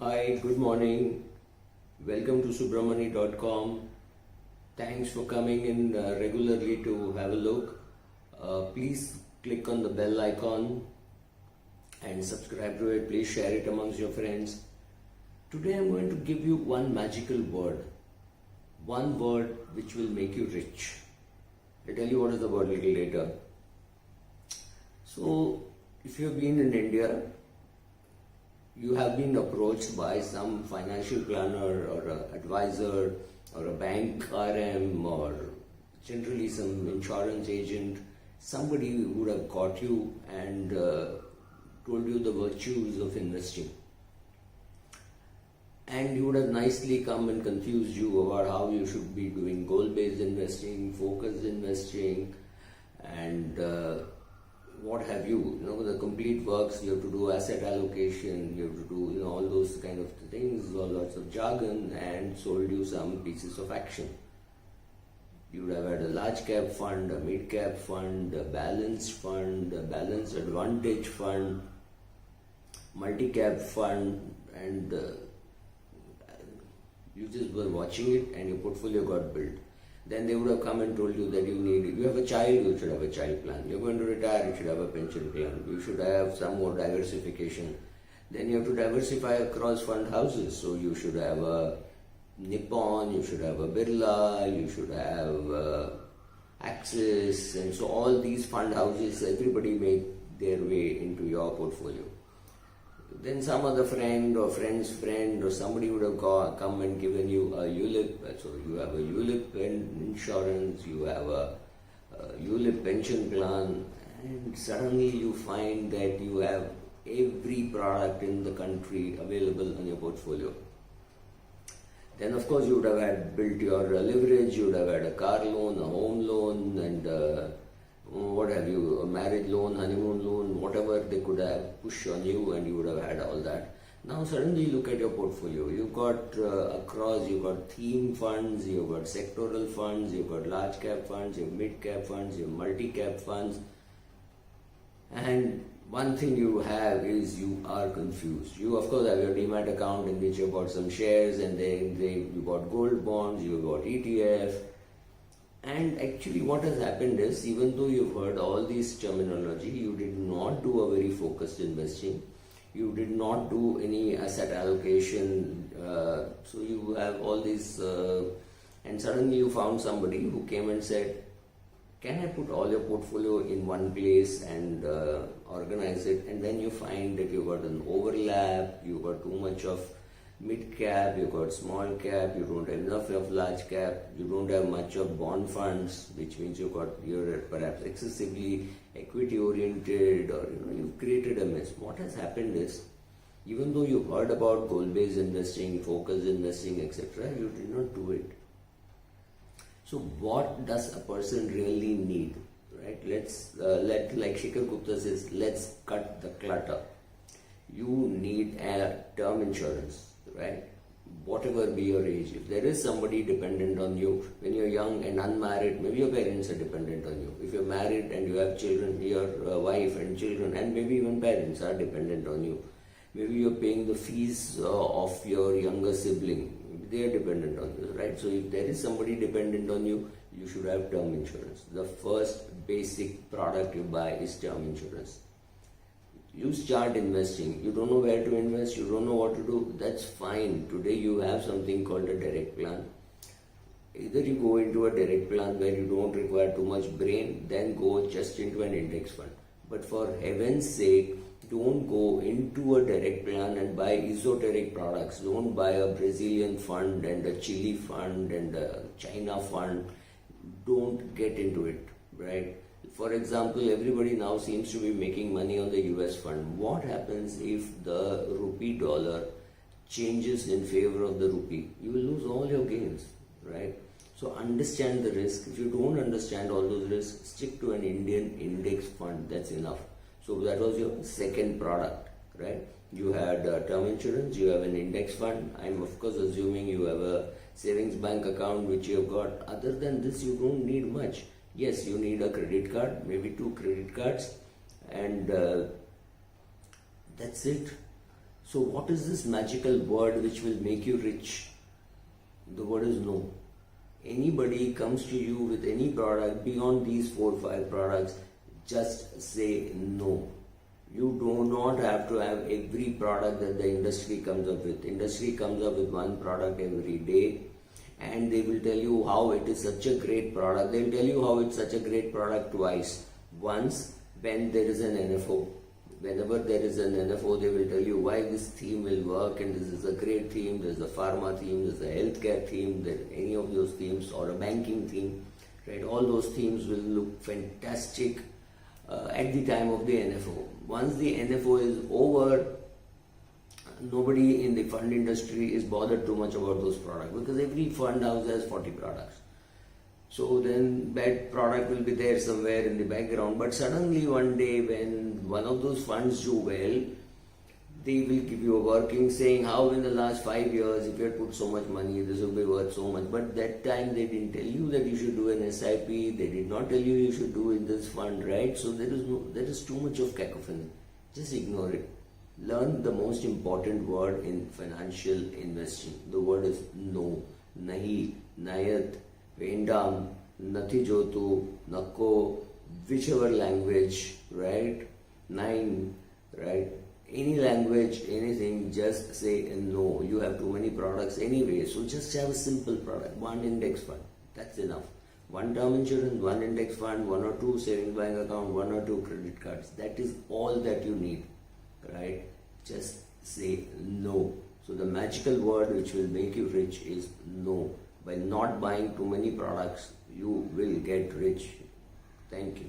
Hi, good morning. Welcome to subramani.com. Thanks for coming in regularly to have a look. Please click on the bell icon and subscribe to it. Please share it amongst your friends. Today I'm going to give you one magical one word which will make you rich. I'll tell you what is the word a little later. So, if you've been in India, you have been approached by some financial planner or an advisor or a bank RM or generally some insurance agent. Somebody would have caught you and told you the virtues of investing. And he would have nicely come and confused you about how you should be doing goal-based investing, focused investing, and what have you. The complete works. You have to do asset allocation, you have to do all those kind of things, all lots of jargon, and sold you some pieces of action. You would have had a large cap fund, a mid cap fund, a balanced advantage fund, multi-cap fund, and you just were watching it and your portfolio got built. Then they would have come and told you that you have a child, you should have a child plan. You're going to retire, you should have a pension plan. You should have some more diversification. Then you have to diversify across fund houses. So you should have a Nippon, you should have a Birla, you should have Axis. And so all these fund houses, everybody make their way into your portfolio. Then some other friend or friend's friend or somebody would have come and given you a ULIP. So you have a ULIP insurance, you have a ULIP pension plan, and suddenly you find that you have every product in the country available on your portfolio. Then of course you would have built your leverage, you would have had a car loan, a home loan, and what have you, a marriage loan, honeymoon loan, whatever they could have pushed on you, and you would have had all that. Now suddenly look at your portfolio. You've got you've got theme funds, you've got sectoral funds, you've got large cap funds, you've mid cap funds, you've multi cap funds. And one thing you have is you are confused. You of course have your demat account in which you bought some shares, and then you bought gold bonds, you bought ETF. And actually what has happened is, even though you've heard all these terminology, you did not do a very focused investing. You did not do any asset allocation. So you have all these, and suddenly you found somebody who came and said, can I put all your portfolio in one place and organize it? And then you find that you've got an overlap, you've got too much of mid cap, you've got small cap, you don't have enough of large cap, you don't have much of bond funds, which means you're perhaps excessively equity oriented, or you've created a mess. What has happened is, even though you've heard about goal-based investing, focused investing, etc., you did not do it. So what does a person really need? Right? Like Shikhar Gupta says, let's cut the clutter. You need a term insurance. Right? Whatever be your age, if there is somebody dependent on you, when you're young and unmarried, maybe your parents are dependent on you. If you're married and you have children, your wife and children, and maybe even parents are dependent on you. Maybe you're paying the fees of your younger sibling, they are dependent on you, right? So if there is somebody dependent on you, you should have term insurance. The first basic product you buy is term insurance. You start investing, you don't know where to invest, you don't know what to do, that's fine. Today you have something called a direct plan. Either you go into a direct plan where you don't require too much brain, then go just into an index fund. But for heaven's sake, don't go into a direct plan and buy esoteric products. Don't buy a Brazilian fund and a Chile fund and a China fund. Don't get into it, right? For example, everybody now seems to be making money on the US fund. What happens if the rupee dollar changes in favor of the rupee? You will lose all your gains, right? So understand the risk. If you don't understand all those risks, stick to an Indian index fund. That's enough. So that was your second product, right? You had term insurance, you have an index fund. I'm of course assuming you have a savings bank account which you have got. Other than this, you don't need much. Yes, you need a credit card, maybe 2 credit cards, and that's it. So what is this magical word which will make you rich? The word is no. Anybody comes to you with any product beyond these 4 or 5 products, just say no. You do not have to have every product that the industry comes up with. Industry comes up with one product every day, and they will tell you how it is such a great product. They will tell you how it's such a great product twice. Once when there is an NFO. Whenever there is an NFO, they will tell you why this theme will work, and this is a great theme. There's a pharma theme, there's a healthcare theme, there any of those themes, or a banking theme, right? All those themes will look fantastic at the time of the NFO. Once the NFO is over, nobody in the fund industry is bothered too much about those products, because every fund house has 40 products. So then that product will be there somewhere in the background. But suddenly one day when one of those funds do well, they will give you a working saying how in the last 5 years, if you had put so much money, this will be worth so much. But that time they didn't tell you that you should do an SIP. They did not tell you you should do in this fund, right? So there is too much of cacophony. Just ignore it. Learn the most important word in financial investing. The word is no. Nahi, nayat, vendam, nathi jotu, nakko, whichever language, right? 9, right? Any language, anything, just say no. You have too many products anyway, so just have a simple product, one index fund. That's enough. One term insurance, one index fund, 1 or 2 savings bank account, 1 or 2 credit cards. That is all that you need, right? Just say no. So the magical word which will make you rich is no. By not buying too many products, you will get rich. Thank you.